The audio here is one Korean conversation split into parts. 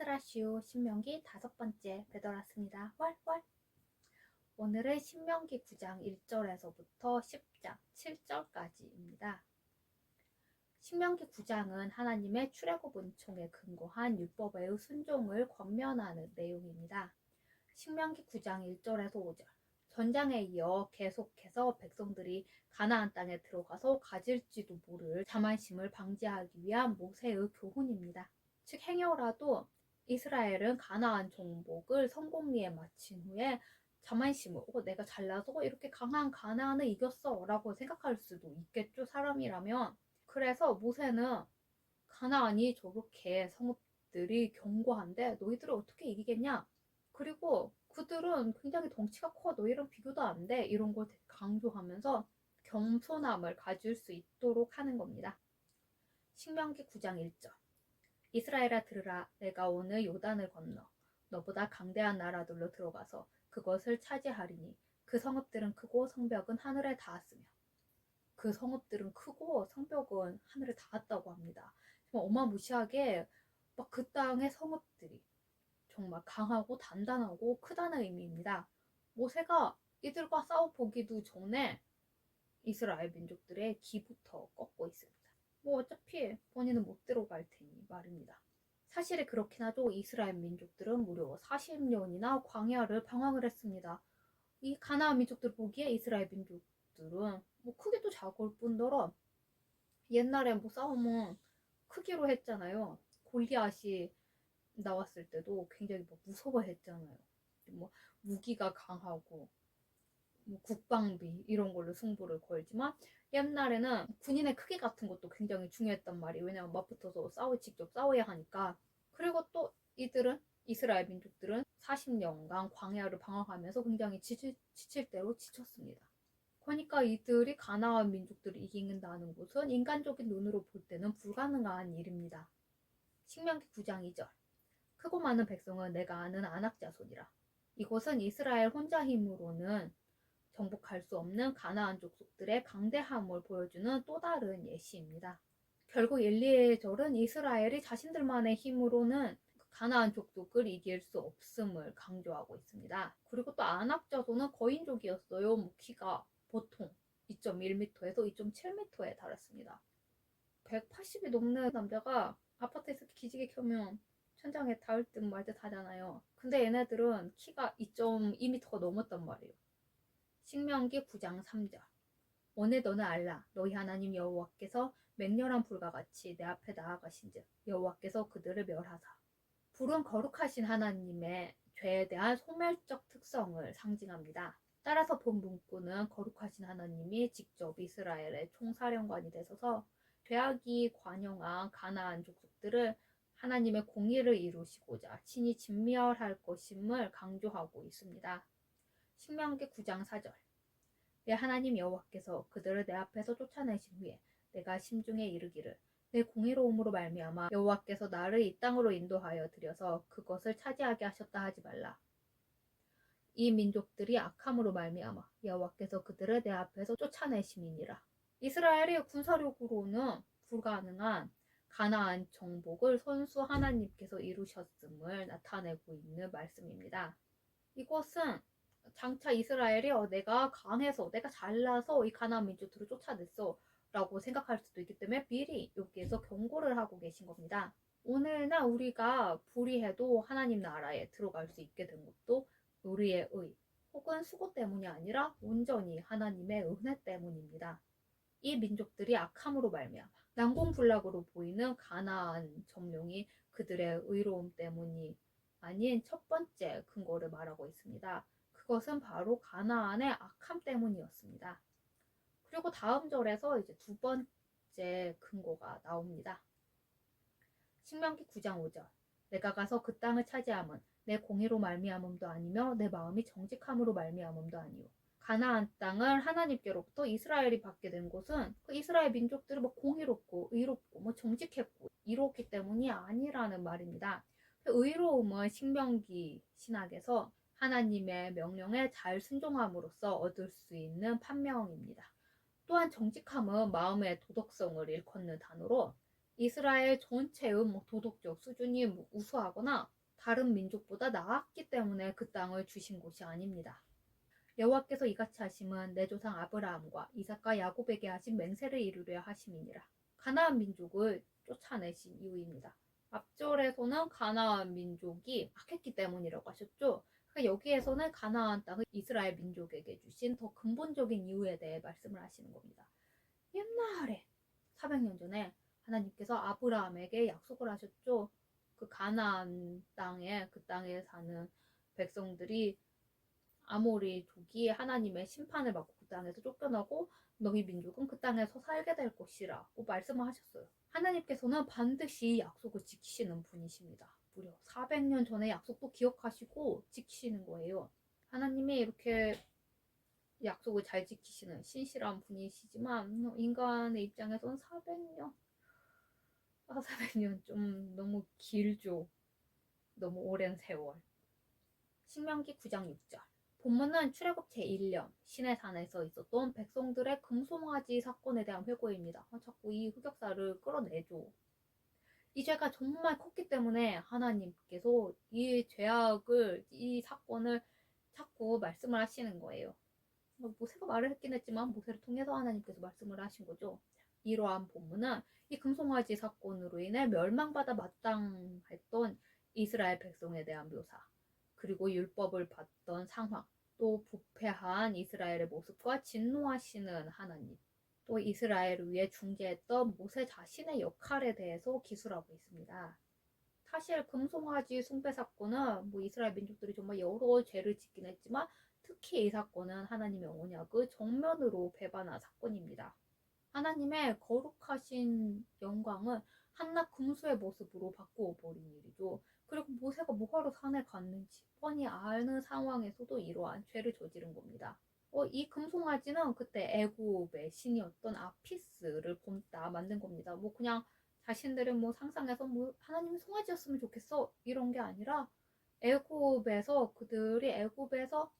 베드라슈 신명기 5번째 베드라스입니다. 왈왈. 오늘은 신명기 9장 1절에서부터 10장 7절까지입니다. 신명기 9장은 하나님의 출애굽 은총에 근거한 율법의 순종을 권면하는 내용입니다. 신명기 9장 1절에서 5절. 전장에 이어 계속해서 백성들이 가나안 땅에 들어가서 가질지도 모를 자만심을 방지하기 위한 모세의 교훈입니다. 즉 행여라도 이스라엘은 가나안 정복을 성공리에 마친 후에 자만심을 내가 잘나서 이렇게 강한 가나안을 이겼어 라고 생각할 수도 있겠죠, 사람이라면. 그래서 모세는 가나안이 저렇게 성읍들이 견고한데 너희들을 어떻게 이기겠냐, 그리고 그들은 굉장히 덩치가 커, 너희랑 비교도 안 돼, 이런 걸 되게 강조하면서 겸손함을 가질 수 있도록 하는 겁니다. 신명기 9장 1절. 이스라엘아 들으라, 내가 오늘 요단을 건너 너보다 강대한 나라들로 들어가서 그것을 차지하리니 그 성읍들은 크고 성벽은 하늘에 닿았으며. 그 성읍들은 크고 성벽은 하늘에 닿았다고 합니다. 정말 어마무시하게 막 그 땅의 성읍들이 정말 강하고 단단하고 크다는 의미입니다. 모세가 이들과 싸워보기도 전에 이스라엘 민족들의 기부터 꺾고 있습니다. 어차피 본인은 못 들어갈 테니 말입니다. 사실이 그렇긴 하죠. 이스라엘 민족들은 무려 40년이나 광야를 방황을 했습니다. 이 가나안 민족들 보기에 이스라엘 민족들은 크기도 작을 뿐더러 옛날에 싸움은 크기로 했잖아요. 골리앗이 나왔을 때도 굉장히 무서워했잖아요. 무기가 강하고 국방비 이런 걸로 승부를 걸지만 옛날에는 군인의 크기 같은 것도 굉장히 중요했단 말이에요. 왜냐면 맞붙어서 직접 싸워야 하니까. 그리고 또 이스라엘 민족들은 40년간 광야를 방황하면서 굉장히 지칠 대로 지쳤습니다. 그러니까 이들이 가나안 민족들을 이긴다는 것은 인간적인 눈으로 볼 때는 불가능한 일입니다. 신명기 9장 2절. 크고 많은 백성은 내가 아는 아낙 자손이라. 이곳은 이스라엘 혼자 힘으로는 정복할 수 없는 가나안 족속들의 강대함을 보여주는 또 다른 예시입니다. 결국 엘리에절은 이스라엘이 자신들만의 힘으로는 가나안 족속을 이길 수 없음을 강조하고 있습니다. 그리고 또 아낙 자손은 거인족이었어요. 키가 보통 2.1m에서 2.7m에 달했습니다. 180이 넘는 남자가 아파트에서 기지개 켜면 천장에 닿을 듯 말 듯 하잖아요. 근데 얘네들은 키가 2.2m가 넘었단 말이에요. 신명기 9장 3절. 오늘 너는 알라, 너희 하나님 여호와께서 맹렬한 불과 같이 내 앞에 나아가신즉 여호와께서 그들을 멸하사. 불은 거룩하신 하나님의 죄에 대한 소멸적 특성을 상징합니다. 따라서 본 문구는 거룩하신 하나님이 직접 이스라엘의 총사령관이 되셔서 죄악이 관영한 가나안 족속들을 하나님의 공의를 이루시고자 친히 진멸할 것임을 강조하고 있습니다. 신명기 9장 4절. 내 하나님 여호와께서 그들을 내 앞에서 쫓아내신 후에 내가 심중에 이르기를 내 공의로움으로 말미암아 여호와께서 나를 이 땅으로 인도하여 들여서 그것을 차지하게 하셨다 하지 말라. 이 민족들이 악함으로 말미암아 여호와께서 그들을 내 앞에서 쫓아내심이니라. 이스라엘이 군사력으로는 불가능한 가나안 정복을 선수 하나님께서 이루셨음을 나타내고 있는 말씀입니다. 이것은 장차 이스라엘이 내가 강해서 내가 잘나서 이 가나안 민족들을 쫓아냈어 라고 생각할 수도 있기 때문에 미리 여기에서 경고를 하고 계신 겁니다. 오늘날 우리가 불의해도 하나님 나라에 들어갈 수 있게 된 것도 우리의 의 혹은 수고 때문이 아니라 온전히 하나님의 은혜 때문입니다. 이 민족들이 악함으로 말미암아 난공불락으로 보이는 가나안 점령이 그들의 의로움 때문이 아닌 첫 번째 근거를 말하고 있습니다. 그것은 바로 가나안의 악함 때문이었습니다. 그리고 다음 절에서 이제 두 번째 근거가 나옵니다. 신명기 9장 5절. 내가 가서 그 땅을 차지함은 내 공의로 말미암음도 아니며 내 마음이 정직함으로 말미암음도 아니오. 가나안 땅을 하나님께로부터 이스라엘이 받게 된 것은 그 이스라엘 민족들이 공의롭고 의롭고 정직했고 이롭기 때문이 아니라는 말입니다. 의로움은 신명기 신학에서 하나님의 명령에 잘 순종함으로써 얻을 수 있는 판명입니다. 또한 정직함은 마음의 도덕성을 일컫는 단어로 이스라엘 전체의 도덕적 수준이 우수하거나 다른 민족보다 나았기 때문에 그 땅을 주신 곳이 아닙니다. 여호와께서 이같이 하심은 내 조상 아브라함과 이삭과 야곱에게 하신 맹세를 이루려 하심이니라. 가나안 민족을 쫓아내신 이유입니다. 앞절에서는 가나안 민족이 악했기 때문이라고 하셨죠. 그러니까 여기에서는 가나안 땅을 이스라엘 민족에게 주신 더 근본적인 이유에 대해 말씀을 하시는 겁니다. 옛날에 400년 전에 하나님께서 아브라함에게 약속을 하셨죠. 그 가나안 땅에, 그 땅에 사는 백성들이 아모리족이 하나님의 심판을 받고 그 땅에서 쫓겨나고 너희 민족은 그 땅에서 살게 될 것이라고 말씀을 하셨어요. 하나님께서는 반드시 약속을 지키시는 분이십니다. 무려 400년 전에 약속도 기억하시고 지키시는 거예요. 하나님이 이렇게 약속을 잘 지키시는 신실한 분이시지만 인간의 입장에서는 400년 좀 너무 길죠. 너무 오랜 세월. 신명기 9장 6절. 본문은 출애굽 제1년 시내산에서 있었던 백성들의 금송아지 사건에 대한 회고입니다. 자꾸 이 흑역사를 끌어내줘. 이 죄가 정말 컸기 때문에 하나님께서 이 죄악을, 이 사건을 자꾸 말씀을 하시는 거예요. 모세가 말을 했긴 했지만 모세를 통해서 하나님께서 말씀을 하신 거죠. 이러한 본문은 이 금송아지 사건으로 인해 멸망받아 마땅했던 이스라엘 백성에 대한 묘사, 그리고 율법을 받던 상황, 또 부패한 이스라엘의 모습과 진노하시는 하나님, 또 이스라엘을 위해 중재했던 모세 자신의 역할에 대해서 기술하고 있습니다. 사실 금송아지 숭배 사건은 이스라엘 민족들이 정말 여러 죄를 짓긴 했지만 특히 이 사건은 하나님의 언약을 정면으로 배반한 사건입니다. 하나님의 거룩하신 영광을 한낱 금수의 모습으로 바꾸어 버린 일이죠. 그리고 모세가 뭐하러 산에 갔는지 뻔히 아는 상황에서도 이러한 죄를 저지른 겁니다. 이 금송아지는 그때 애굽의 신이었던 아피스를 본따 만든 겁니다. 그냥 자신들은 상상해서 하나님이 송아지였으면 좋겠어 이런 게 아니라 그들이 애굽에서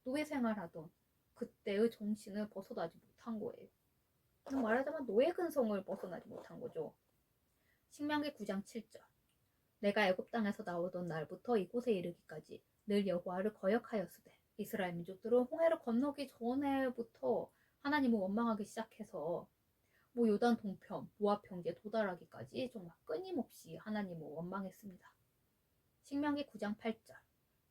노예 생활하던 그때의 정신을 벗어나지 못한 거예요. 말하자면 노예 근성을 벗어나지 못한 거죠. 신명기 9장 7절. 내가 애굽 땅에서 나오던 날부터 이곳에 이르기까지 늘 여호와를 거역하였으되 이스라엘 민족들은 홍해를 건너기 전에부터 하나님을 원망하기 시작해서 요단 동편, 모압 평지에 도달하기까지 정말 끊임없이 하나님을 원망했습니다. 신명기 9장 8절.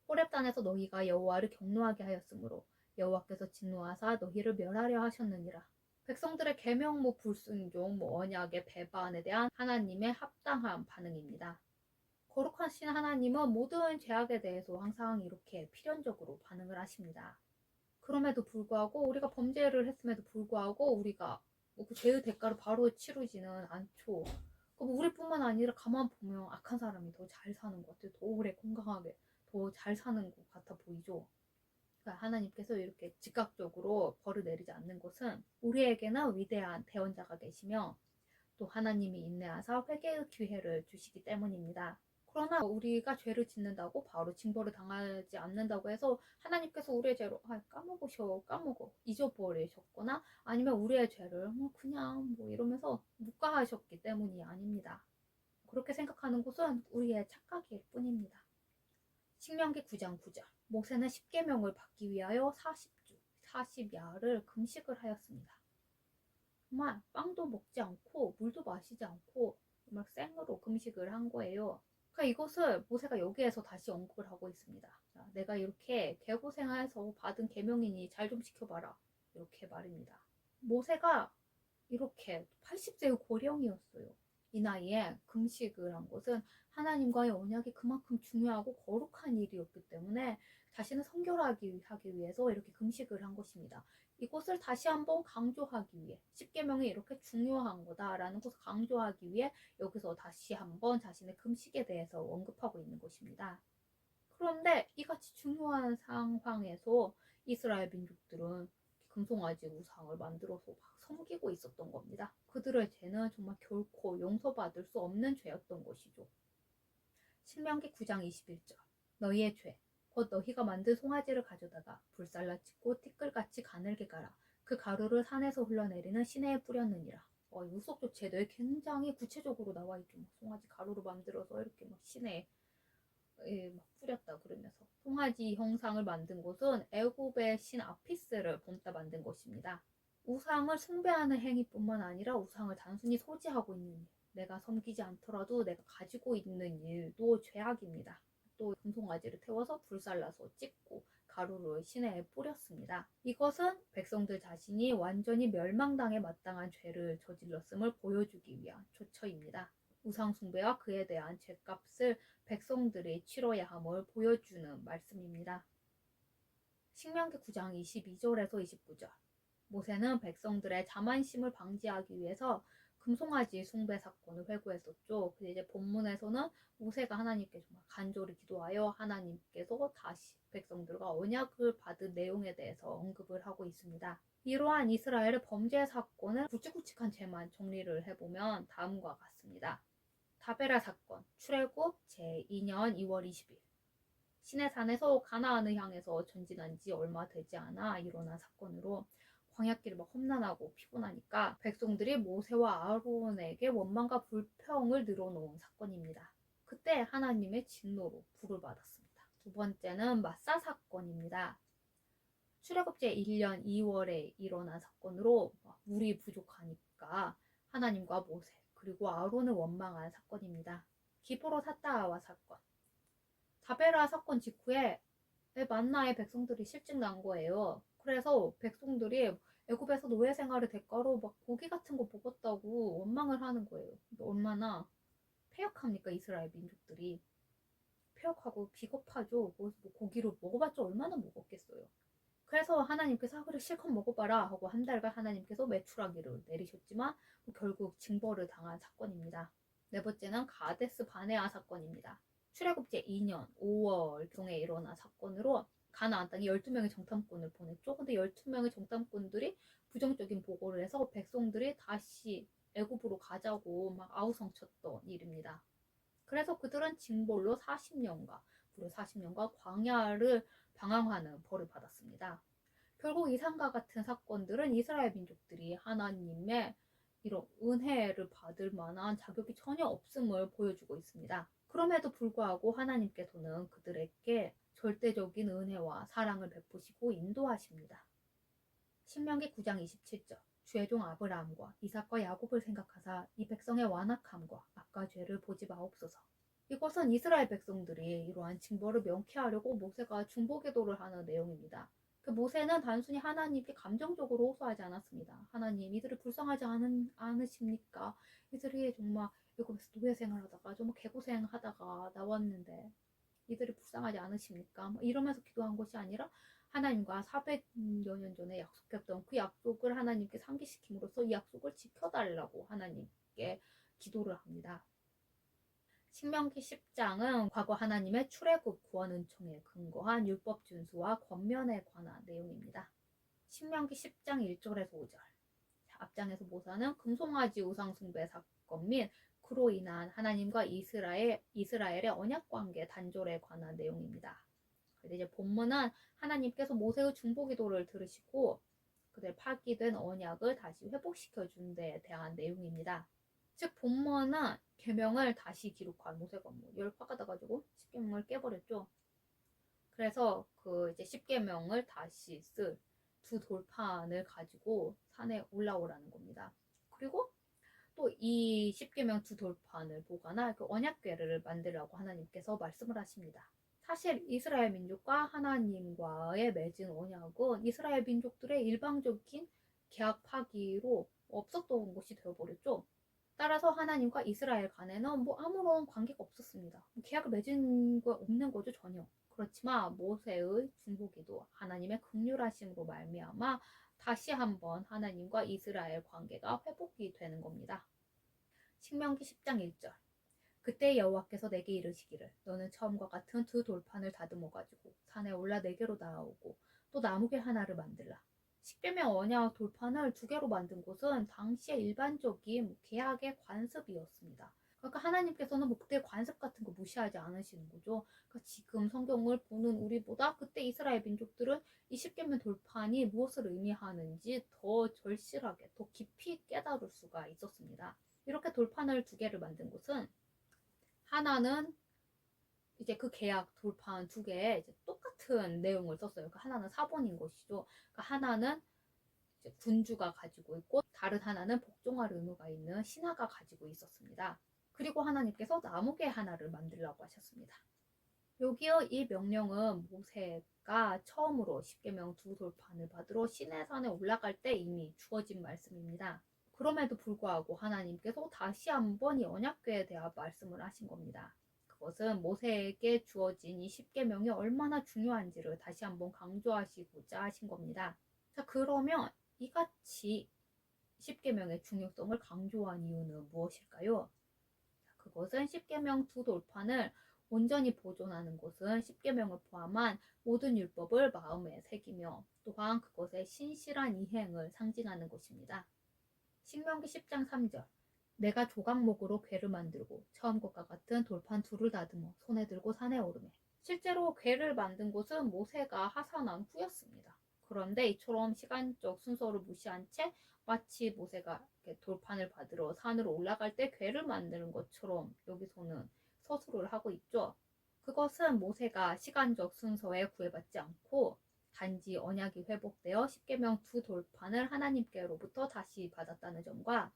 호렙단에서 너희가 여호와를 경노하게 하였으므로 여호와께서 진노하사 너희를 멸하려 하셨느니라. 백성들의 계명 불순종, 언약의 배반에 대한 하나님의 합당한 반응입니다. 거룩하신 하나님은 모든 죄악에 대해서 항상 이렇게 필연적으로 반응을 하십니다. 그럼에도 불구하고 우리가 범죄를 했음에도 불구하고 우리가 그 죄의 대가를 바로 치르지는 않죠. 우리뿐만 아니라 가만 보면 악한 사람이 더 잘 사는 것 같아요. 더 오래 건강하게 더 잘 사는 것 같아 보이죠. 그러니까 하나님께서 이렇게 즉각적으로 벌을 내리지 않는 것은 우리에게는 위대한 대언자가 계시며 또 하나님이 인내하사 회개의 기회를 주시기 때문입니다. 그러나 우리가 죄를 짓는다고 바로 징벌을 당하지 않는다고 해서 하나님께서 우리의 죄로 까먹어 잊어버리셨거나 아니면 우리의 죄를 그냥 이러면서 묵과하셨기 때문이 아닙니다. 그렇게 생각하는 것은 우리의 착각일 뿐입니다. 신명기 9장 9절. 모세는 10계명을 받기 위하여 40주 40야를 금식을 하였습니다. 정말 빵도 먹지 않고 물도 마시지 않고 정말 생으로 금식을 한 거예요. 그러니까 이것을 모세가 여기에서 다시 언급을 하고 있습니다. 자, 내가 이렇게 개고생해서 받은 계명이니 잘 좀 지켜봐라. 이렇게 말입니다. 모세가 이렇게 80세의 고령이었어요. 이 나이에 금식을 한 것은 하나님과의 언약이 그만큼 중요하고 거룩한 일이었기 때문에 자신을 성결하게 하기 위해서 이렇게 금식을 한 것입니다. 이것을 다시 한번 강조하기 위해 10계명이 이렇게 중요한 거다라는 것을 강조하기 위해 여기서 다시 한번 자신의 금식에 대해서 언급하고 있는 것입니다. 그런데 이같이 중요한 상황에서 이스라엘 민족들은 금송아지 우상을 만들어서 막 섬기고 있었던 겁니다. 그들의 죄는 정말 결코 용서받을 수 없는 죄였던 것이죠. 신명기 9장 21절. 너희의 죄, 곧 너희가 만든 송아지를 가져다가 불살라 찢고 티끌같이 가늘게 갈아 그 가루를 산에서 흘러내리는 시내에 뿌렸느니라. 이 속죄 죄도 굉장히 구체적으로 나와 있죠. 송아지 가루로 만들어서 이렇게 시내에 막 뿌렸다 그러면서 송아지 형상을 만든 곳은 애굽의 신 아피스를 본따 만든 곳입니다. 우상을 숭배하는 행위뿐만 아니라 우상을 단순히 소지하고 있는 일, 내가 섬기지 않더라도 내가 가지고 있는 일도 죄악입니다. 또 금송아지를 태워서 불살라서 찢고 가루를 시내에 뿌렸습니다. 이것은 백성들 자신이 완전히 멸망당에 마땅한 죄를 저질렀음을 보여주기 위한 조처입니다. 우상 숭배와 그에 대한 죄값을 백성들이 치러야 함을 보여주는 말씀입니다. 신명기 9장 22절에서 29절. 모세는 백성들의 자만심을 방지하기 위해서 금송아지 숭배 사건을 회고했었죠. 근데 이제 본문에서는 모세가 하나님께 정말 간절히 기도하여 하나님께서 다시 백성들과 언약을 받은 내용에 대해서 언급을 하고 있습니다. 이러한 이스라엘의 범죄 사건을 굵직굵직한 죄만 정리를 해보면 다음과 같습니다. 다베라 사건, 출애굽 제2년 2월 20일. 시내산에서 가나안을 향해서 전진한 지 얼마 되지 않아 일어난 사건으로 광야길이 막 험난하고 피곤하니까 백성들이 모세와 아론에게 원망과 불평을 늘어놓은 사건입니다. 그때 하나님의 진노로 불을 받았습니다. 두 번째는 마사 사건입니다. 출애굽제 1년 2월에 일어난 사건으로 물이 부족하니까 하나님과 모세 그리고 아론을 원망한 사건입니다. 기브로 삿다와 사건. 다베라 사건 직후에 만나의 백성들이 실증 난 거예요. 그래서 백성들이 애굽에서 노예 생활의 대가로 막 고기 같은 거 먹었다고 원망을 하는 거예요. 얼마나 폐역합니까 이스라엘 민족들이. 폐역하고 비겁하죠. 뭐 고기를 먹어봤자 얼마나 먹었겠어요. 그래서 하나님께서 그래 실컷 먹어봐라 하고 한 달간 하나님께서 메추라기를 내리셨지만 결국 징벌을 당한 사건입니다. 네 번째는 가데스 바네아 사건입니다. 출애굽제 2년 5월 중에 일어난 사건으로 가나안 땅에 12명의 정탐꾼을 보냈죠. 근데 12명의 정탐꾼들이 부정적인 보고를 해서 백성들이 다시 애굽으로 가자고 막 아우성쳤던 일입니다. 그래서 그들은 징벌로 40년간 무려 40년간 광야를 방황하는 벌을 받았습니다. 결국 이상과 같은 사건들은 이스라엘 민족들이 하나님의 이런 은혜를 받을 만한 자격이 전혀 없음을 보여주고 있습니다. 그럼에도 불구하고 하나님께서는 그들에게 절대적인 은혜와 사랑을 베푸시고 인도하십니다. 신명기 9장 27절. 주의 종 아브라함과 이삭과 야곱을 생각하사 이 백성의 완악함과 악과 죄를 보지 마옵소서. 이것은 이스라엘 백성들이 이러한 징벌을 명쾌하려고 모세가 중보기도를 하는 내용입니다. 그 모세는 단순히 하나님께 감정적으로 호소하지 않았습니다. 하나님, 이들을 불쌍하지 않으십니까? 이들이 정말 애굽에서 노예 생활하다가 정말 개고생하다가 나왔는데 이들이 불쌍하지 않으십니까? 이러면서 기도한 것이 아니라 하나님과 400여 년 전에 약속했던 그 약속을 하나님께 상기시킴으로써 이 약속을 지켜달라고 하나님께 기도를 합니다. 신명기 10장은 과거 하나님의 출애굽 구원 은총에 근거한 율법 준수와 권면에 관한 내용입니다. 신명기 10장 1절에서 5절. 앞장에서 모세는 금송아지 우상 숭배 사건 및 그로 인한 하나님과 이스라엘의 언약 관계 단절에 관한 내용입니다. 이제 본문은 하나님께서 모세의 중보기도를 들으시고 그들 파기된 언약을 다시 회복시켜 준 데에 대한 내용입니다. 즉 본문은 계명을 다시 기록한 모세가 열화가 돼가지고 10계명을 깨버렸죠. 그래서 그 이제 10계명을 다시 쓸 두 돌판을 가지고 산에 올라오라는 겁니다. 그리고 또 이 10계명 두 돌판을 보관할 그 언약궤를 만들라고 하나님께서 말씀을 하십니다. 사실 이스라엘 민족과 하나님과의 맺은 언약은 이스라엘 민족들의 일방적인 계약 파기로 없었던 것이 되어버렸죠. 따라서 하나님과 이스라엘 간에는 아무런 관계가 없었습니다. 계약을 맺은 거 없는 거죠, 전혀. 그렇지만 모세의 중보기도 하나님의 긍휼하심으로 말미암아 다시 한번 하나님과 이스라엘 관계가 회복이 되는 겁니다. 신명기 10장 1절. 그때 여호와께서 내게 이르시기를 너는 처음과 같은 두 돌판을 다듬어 가지고 산에 올라 내게로 나아오고 또 나무개 하나를 만들라. 10계명 언약 돌판을 2개로 만든 곳은 당시의 일반적인 계약의 관습이었습니다. 그러니까 하나님께서는 그때 관습 같은 거 무시하지 않으시는 거죠. 그러니까 지금 성경을 보는 우리보다 그때 이스라엘 민족들은 이 10계명 돌판이 무엇을 의미하는지 더 절실하게, 더 깊이 깨달을 수가 있었습니다. 이렇게 돌판을 2개를 만든 곳은 하나는 이제 그 계약 돌판 두 개에 이제 똑같은 내용을 썼어요. 그 하나는 사본인 것이죠. 그 하나는 이제 군주가 가지고 있고 다른 하나는 복종할 의무가 있는 신하가 가지고 있었습니다. 그리고 하나님께서 나무개 하나를 만들라고 하셨습니다. 여기요, 이 명령은 모세가 처음으로 십계명 두 돌판을 받으러 시내산에 올라갈 때 이미 주어진 말씀입니다. 그럼에도 불구하고 하나님께서 다시 한번 이 언약궤에 대한 말씀을 하신 겁니다. 그것은 모세에게 주어진 이 십계명이 얼마나 중요한지를 다시 한번 강조하시고자 하신 겁니다. 자, 그러면 이같이 십계명의 중요성을 강조한 이유는 무엇일까요? 그것은 십계명 두 돌판을 온전히 보존하는 것은 십계명을 포함한 모든 율법을 마음에 새기며 또한 그것의 신실한 이행을 상징하는 것입니다. 신명기 10장 3절 내가 조각목으로 궤를 만들고 처음 것과 같은 돌판 둘을 다듬어 손에 들고 산에 오르매. 실제로 궤를 만든 것은 모세가 하산한 후였습니다. 그런데 이처럼 시간적 순서를 무시한 채 마치 모세가 돌판을 받으러 산으로 올라갈 때 궤를 만드는 것처럼 여기서는 서술을 하고 있죠. 그것은 모세가 시간적 순서에 구애받지 않고 단지 언약이 회복되어 십계명 두 돌판을 하나님께로부터 다시 받았다는 점과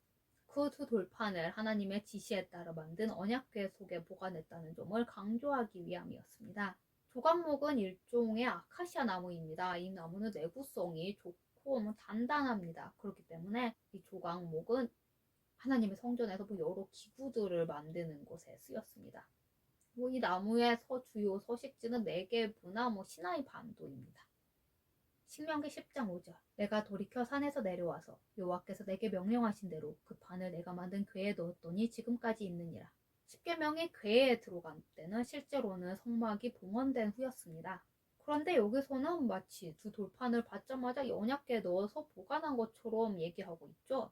그 두 돌판을 하나님의 지시에 따라 만든 언약궤 속에 보관했다는 점을 강조하기 위함이었습니다. 조각목은 일종의 아카시아 나무입니다. 이 나무는 내구성이 좋고 단단합니다. 그렇기 때문에 이 조각목은 하나님의 성전에서 여러 기구들을 만드는 곳에 쓰였습니다. 이 나무의 주요 서식지는 네게브나 시나이 반도입니다. 신명기 10장 5절 내가 돌이켜 산에서 내려와서 여호와께서 내게 명령하신 대로 그 판을 내가 만든 궤에 넣었더니 지금까지 있느니라. 십계명이 궤에 들어간 때는 실제로는 성막이 봉헌된 후였습니다. 그런데 여기서는 마치 두 돌판을 받자마자 언약궤에 넣어서 보관한 것처럼 얘기하고 있죠.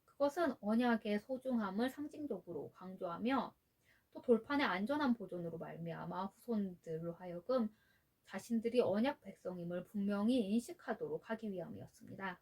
그것은 언약의 소중함을 상징적으로 강조하며 또 돌판의 안전한 보존으로 말미암아 후손들로 하여금 자신들이 언약 백성임을 분명히 인식하도록 하기 위함이었습니다.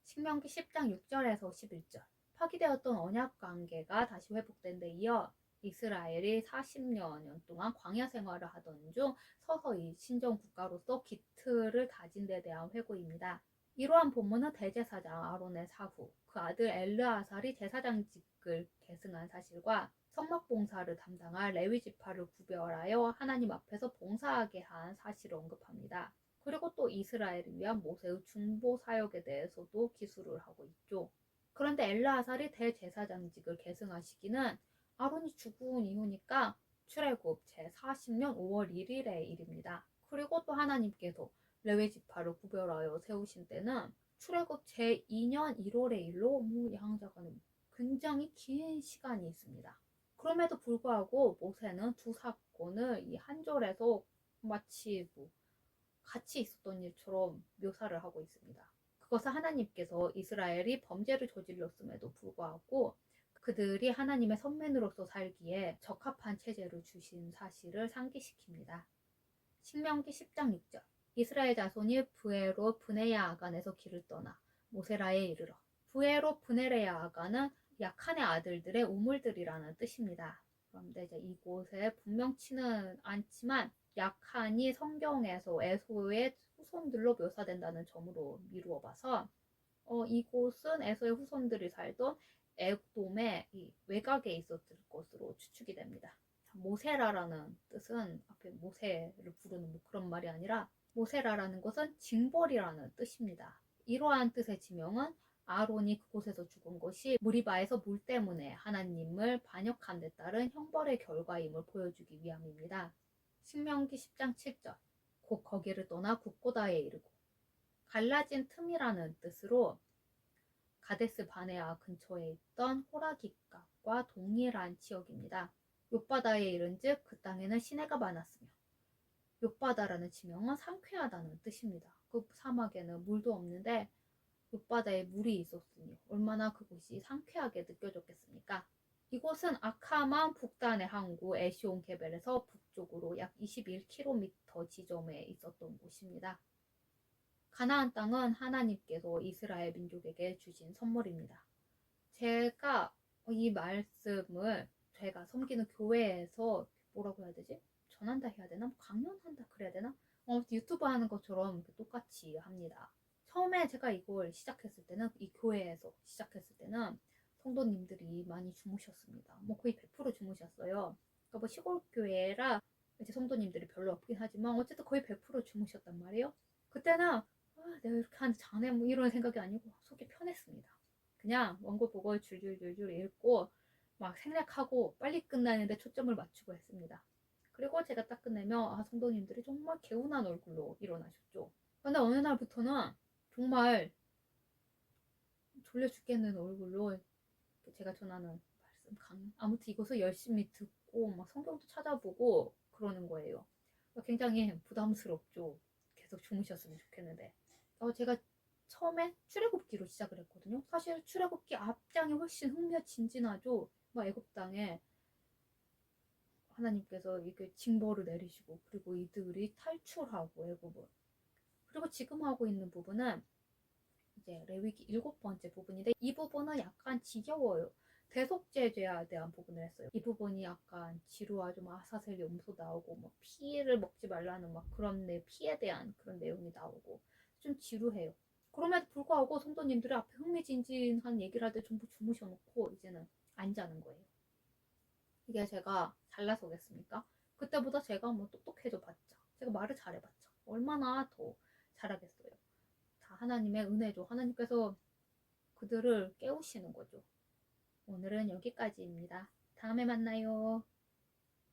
신명기 10장 6절에서 11절 파기되었던 언약 관계가 다시 회복된 데 이어 이스라엘이 40여 년 동안 광야 생활을 하던 중 서서히 신정 국가로서 기틀을 다진 데 대한 회고입니다. 이러한 본문은 대제사장 아론의 사후 그 아들 엘르아살이 제사장직을 계승한 사실과 성막 봉사를 담당할 레위 지파를 구별하여 하나님 앞에서 봉사하게 한 사실을 언급합니다. 그리고 또 이스라엘을 위한 모세의 중보 사역에 대해서도 기술을 하고 있죠. 그런데 엘르아살이 대제사장직을 계승하시기는 아론이 죽은 이후니까 출애굽 제40년 5월 1일의 일입니다. 그리고 또 하나님께서 레위 지파를 구별하여 세우신 때는 출애굽 제2년 1월의 일로 양자간에 굉장히 긴 시간이 있습니다. 그럼에도 불구하고 모세는 두 사건을 이 한 절에서 마치 같이 있었던 일처럼 묘사를 하고 있습니다. 그것은 하나님께서 이스라엘이 범죄를 저질렀음에도 불구하고 그들이 하나님의 선민으로서 살기에 적합한 체제를 주신 사실을 상기시킵니다. 신명기 10장 6절 이스라엘 자손이 브에로 브네야 아간에서 길을 떠나 모세라에 이르러 브에로 브네레야 아간은 약한의 아들들의 우물들이라는 뜻입니다. 그런데 이제 이곳에 분명치는 않지만 약한이 성경에서 에서의 후손들로 묘사된다는 점으로 미루어 봐서 이곳은 에서의 후손들이 살던 에돔의 이 외곽에 있었을 것으로 추측이 됩니다. 모세라라는 뜻은 앞에 모세를 부르는 그런 말이 아니라 모세라라는 것은 징벌이라는 뜻입니다. 이러한 뜻의 지명은 아론이 그곳에서 죽은 것이 무리바에서 물 때문에 하나님을 반역한 데 따른 형벌의 결과임을 보여주기 위함입니다. 신명기 10장 7절 곧 거기를 떠나 굽고다에 이르고 갈라진 틈이라는 뜻으로 가데스 바네아 근처에 있던 호라깃갓과 동일한 지역입니다. 욥바다에 이른즉 그 땅에는 시내가 많았으며 욥바다라는 지명은 상쾌하다는 뜻입니다. 그 사막에는 물도 없는데 욥바다에 물이 있었으니 얼마나 그곳이 상쾌하게 느껴졌겠습니까? 이곳은 아카만 북단의 항구 에시온 게벨에서 북쪽으로 약 21km 지점에 있었던 곳입니다. 가나안 땅은 하나님께서 이스라엘 민족에게 주신 선물입니다. 제가 이 말씀을 제가 섬기는 교회에서 뭐라고 해야 되지? 전한다 해야 되나? 강연한다 그래야 되나? 유튜브 하는 것처럼 똑같이 합니다. 처음에 제가 이걸 시작했을 때는, 이 교회에서 시작했을 때는 성도님들이 많이 주무셨습니다. 뭐 거의 100% 주무셨어요. 그러니까 뭐 시골 교회라 이제 성도님들이 별로 없긴 하지만 어쨌든 거의 100% 주무셨단 말이에요. 그때는 내가 이렇게 하는데 자네 뭐 이런 생각이 아니고 속이 편했습니다. 그냥 원고 보고 줄줄줄줄 읽고 막 생략하고 빨리 끝나는데 초점을 맞추고 했습니다. 그리고 제가 딱 끝내면 성도님들이 정말 개운한 얼굴로 일어나셨죠. 근데 어느 날부터는 정말 졸려 죽겠는 얼굴로 제가 전하는 말씀 강의 아무튼 이것을 열심히 듣고 막 성경도 찾아보고 그러는 거예요. 굉장히 부담스럽죠. 계속 주무셨으면 좋겠는데 제가 처음에 출애굽기로 시작을 했거든요. 사실 출애굽기 앞장이 훨씬 흥미진진하죠. 막 애굽 땅에 하나님께서 이게 징벌을 내리시고 그리고 이들이 탈출하고 애굽을 그리고 지금 하고 있는 부분은 이제 레위기 7번째 부분인데 이 부분은 약간 지겨워요. 대속죄죄에 대한 부분을 했어요. 이 부분이 약간 지루하죠. 아사셀 염소 나오고 뭐 피를 먹지 말라는 막 그런 피에 대한 그런 내용이 나오고 좀 지루해요. 그럼에도 불구하고 성도님들이 앞에 흥미진진한 얘기를 할 때 전부 주무셔놓고 이제는 안 자는 거예요. 이게 제가 잘나서겠습니까? 그때보다 제가 뭐 똑똑해져 봤자 제가 말을 잘해봤자 얼마나 더 잘하겠어요. 다 하나님의 은혜죠. 하나님께서 그들을 깨우시는 거죠. 오늘은 여기까지입니다. 다음에 만나요.